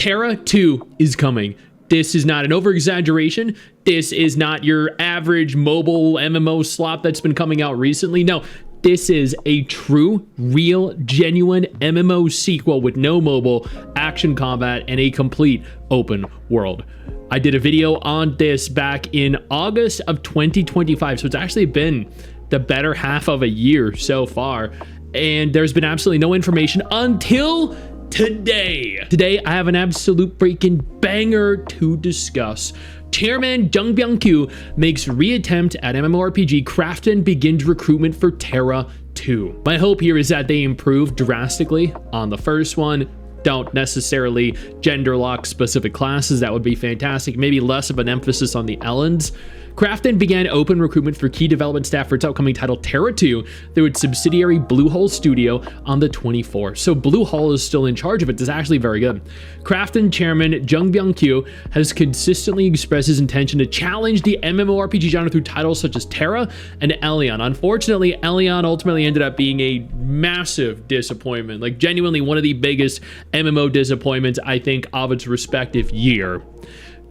Tera 2 is coming. This is not an over-exaggeration. This is not your average mobile MMO slop that's been coming out recently. No, this is a true, real, genuine MMO sequel with no mobile, action combat, and a complete open world. I did a video on this back in August of 2025, so it's actually been the better half of a year so far, and there's been absolutely no information until today. Today, I have an absolute freaking banger to discuss. Chairman Jung Byung-kyu makes reattempt at Mmorpg Craft and begins recruitment for Tera 2. My hope here is that they improve drastically on the first one. Don't necessarily gender lock specific classes. That would be fantastic. Maybe less of an emphasis on the Ellens. Crafton began open recruitment for key development staff for its upcoming title Tera 2 through its subsidiary Bluehole studio on the 24th. So Bluehole is still in charge of it. This is actually very good. Crafton chairman Jung Byung-kyu has consistently expressed his intention to challenge the MMORPG genre through titles such as Tera and Elion. Unfortunately, Elion ultimately ended up being a massive disappointment, like genuinely one of the biggest MMO disappointments, I think, of its respective year.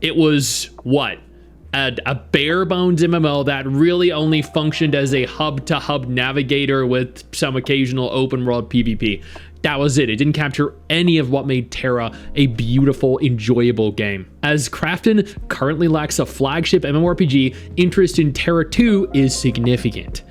It was what? A bare bones MMO that really only functioned as a hub-to-hub navigator with some occasional open world PvP. That was it. It didn't capture any of what made Tera a beautiful, enjoyable game. As Crafton currently lacks a flagship MMORPG, interest in Tera 2 is significant.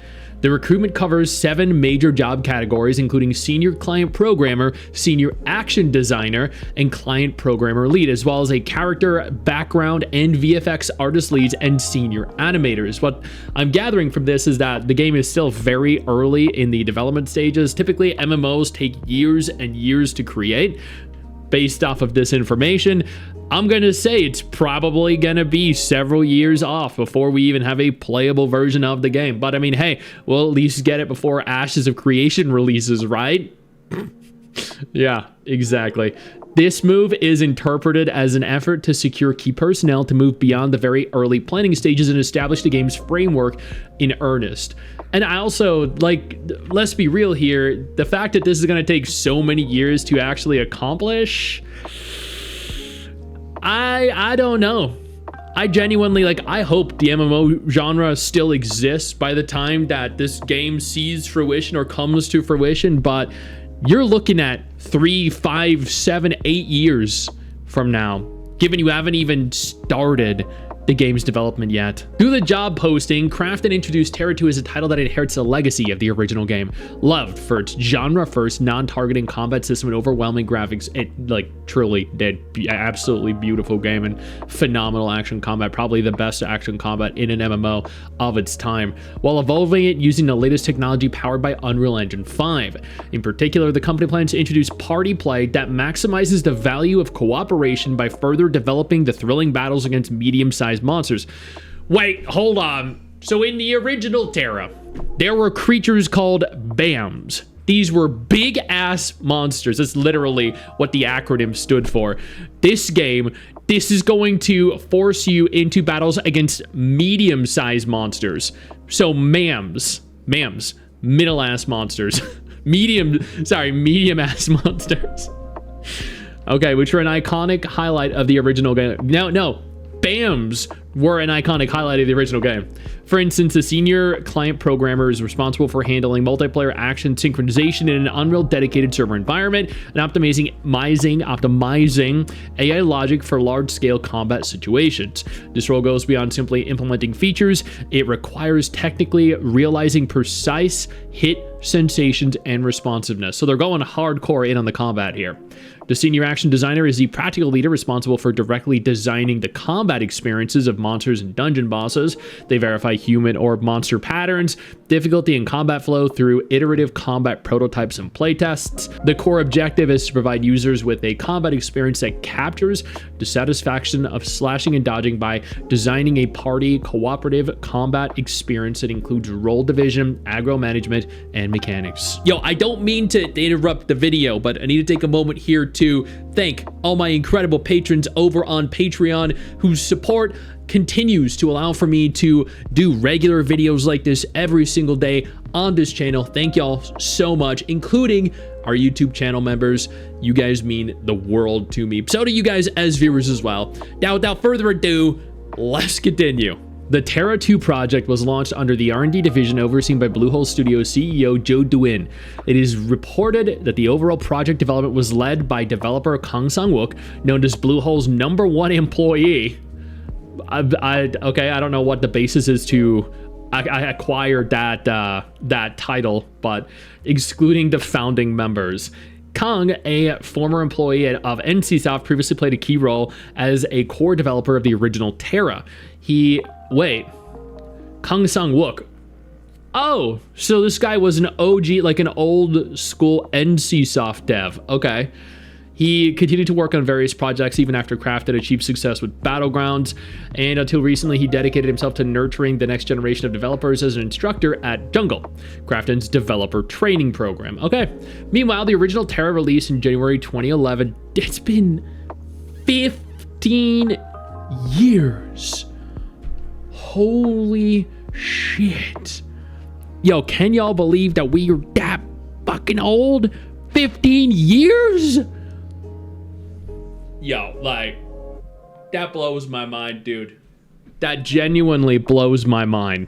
The recruitment covers 7 major job categories, including senior client programmer, senior action designer, and client programmer lead, as well as a character, background, and VFX artist leads and senior animators. What I'm gathering from this is that the game is still very early in the development stages. Typically, MMOs take years and years to create. Based off of this information, I'm gonna say it's probably gonna be several years off before we even have a playable version of the game. But I mean, hey, we'll at least get it before Ashes of Creation releases, right? Yeah, exactly. This move is interpreted as an effort to secure key personnel to move beyond the very early planning stages and establish the game's framework in earnest. And I also, like, let's be real here, the fact that this is going to take so many years to actually accomplish, I don't know. I genuinely, like, I hope the MMO genre still exists by the time that this game sees fruition or comes to fruition, but you're looking at 3, 5, 7, 8 years from now, given you haven't even started the game's development yet. Through the job posting, Crafton introduced Tera 2 as a title that inherits the legacy of the original game. Loved for its genre-first, non-targeting combat system and overwhelming graphics. It, like, truly did. Absolutely beautiful game and phenomenal action combat. Probably the best action combat in an MMO of its time, while evolving it using the latest technology powered by Unreal Engine 5. In particular, the company plans to introduce party play that maximizes the value of cooperation by further developing the thrilling battles against medium-sized monsters. Wait, hold on. So in the original Tera, there were creatures called BAMs. These were big ass monsters. That's literally what the acronym stood for. This game, this is going to force you into battles against medium-sized monsters. So MAMs, middle ass monsters. medium ass monsters. Okay, which were an iconic highlight of the original game. No. BAMs were an iconic highlight of the original game. For instance, the senior client programmer is responsible for handling multiplayer action synchronization in an Unreal dedicated server environment and optimizing AI logic for large-scale combat situations. This role goes beyond simply implementing features. It requires technically realizing precise hit sensations and responsiveness. So they're going hardcore in on the combat here. The senior action designer is the practical leader responsible for directly designing the combat experiences of monsters and dungeon bosses. They verify human or monster patterns, difficulty, and combat flow through iterative combat prototypes and playtests. The core objective is to provide users with a combat experience that captures the satisfaction of slashing and dodging by designing a party cooperative combat experience that includes role division, aggro management, and mechanics. Yo, I don't mean to interrupt the video, but I need to take a moment here to thank all my incredible patrons over on Patreon whose support continues to allow for me to do regular videos like this every single day on this channel. Thank y'all so much, including our YouTube channel members. You guys mean the world to me. So do you guys as viewers as well. Now, without further ado, let's continue. The Tera 2 project was launched under the R&D division overseen by Bluehole Studios CEO Joe Duin. It is reported that the overall project development was led by developer Kang Sang-wook, known as Bluehole's #1 employee. Okay, I don't know what the basis is to I acquired that title, but excluding the founding members. Kang, a former employee of NCSoft, previously played a key role as a core developer of the original Tera. Kang Sang-wook. Oh, so this guy was an OG, like an old school NCSoft dev. Okay. He continued to work on various projects even after Craft had achieved success with Battlegrounds, and until recently he dedicated himself to nurturing the next generation of developers as an instructor at Jungle, Krafton's developer training program. Okay. Meanwhile, the original Tera released in January 2011. It's been 15 years. Holy shit. Yo, can y'all believe that we are that fucking old? 15 years? Yo, like, that blows my mind, dude. That genuinely blows my mind.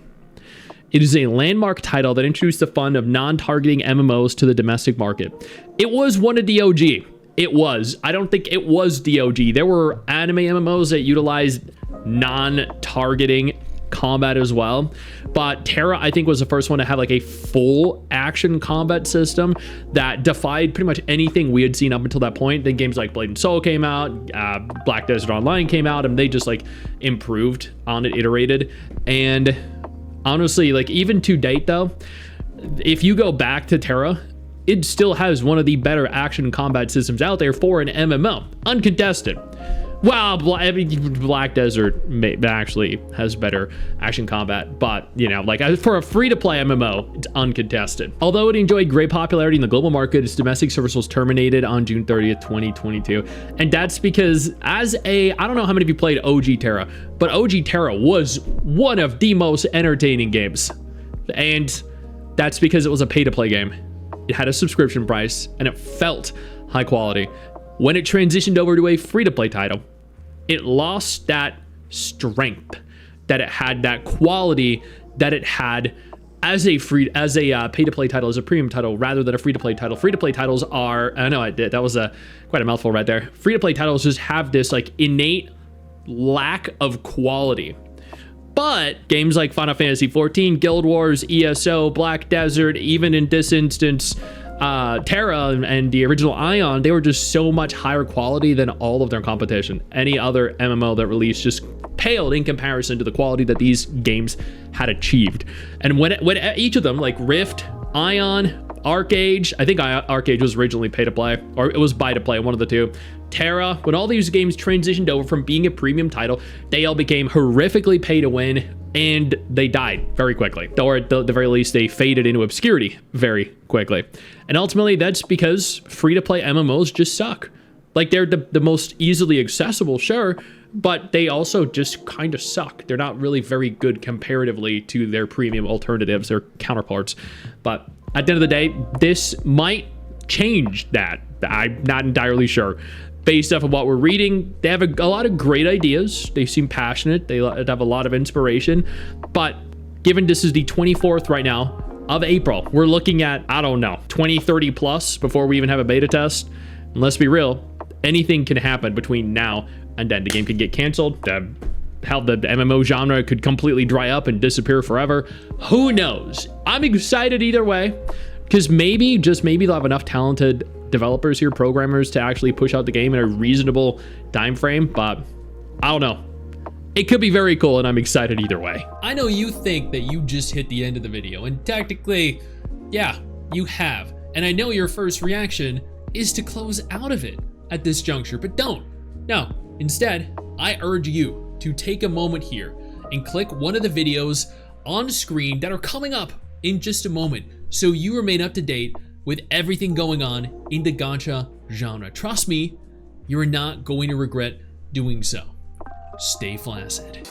It is a landmark title that introduced the fun of non-targeting MMOs to the domestic market. It was one of the OG. It was. I don't think it was the OG. There were anime MMOs that utilized non-targeting combat as well, but Tera, I think, was the first one to have like a full action combat system that defied pretty much anything we had seen up until that point. Then games like Blade and Soul came out, Black Desert Online came out, and they just like improved on it, iterated. And honestly, like even to date though, if you go back to Tera, it still has one of the better action combat systems out there for an MMO, uncontested. Well, Black Desert actually has better action combat, but, you know, like for a free-to-play MMO, it's uncontested. Although it enjoyed great popularity in the global market, its domestic service was terminated on June 30th, 2022. And that's because I don't know how many of you played OG Tera, but OG Tera was one of the most entertaining games. And that's because it was a pay-to-play game. It had a subscription price, and it felt high quality. When it transitioned over to a free-to-play title, it lost that strength that it had, that quality that it had as a pay-to-play title, as a premium title, rather than a free-to-play title. Free-to-play titles are, I know I did, that was quite a mouthful right there. Free-to-play titles just have this like innate lack of quality. But games like Final Fantasy XIV, Guild Wars, ESO, Black Desert, even in this instance, Tera and the original Ion, they were just so much higher quality than all of their competition. Any other MMO that released just paled in comparison to the quality that these games had achieved. And when each of them, like Rift, Ion, ArcAge, I think ArcAge was originally pay to play, or it was buy to play, one of the two. Tera, when all these games transitioned over from being a premium title, they all became horrifically pay to win, and they died very quickly. Or at the very least, they faded into obscurity very quickly. And ultimately, that's because free-to-play MMOs just suck. Like, they're the most easily accessible, sure, but they also just kind of suck. They're not really very good comparatively to their premium alternatives, their counterparts. But at the end of the day, this might change that. I'm not entirely sure. Based off of what we're reading, they have a lot of great ideas. They seem passionate. They have a lot of inspiration. But given this is the 24th right now of April, we're looking at, I don't know, 20, 30 plus before we even have a beta test. And let's be real, anything can happen between now and then. The game could get canceled. How the MMO genre could completely dry up and disappear forever. Who knows? I'm excited either way, because maybe, just maybe, they'll have enough talented developers here, programmers, to actually push out the game in a reasonable time frame. But I don't know. It could be very cool, and I'm excited either way. I know you think that you just hit the end of the video, and technically, yeah, you have. And I know your first reaction is to close out of it at this juncture, but don't. No, instead, I urge you to take a moment here and click one of the videos on screen that are coming up in just a moment, so you remain up to date with everything going on in the gacha genre. Trust me, you're not going to regret doing so. Stay flaccid.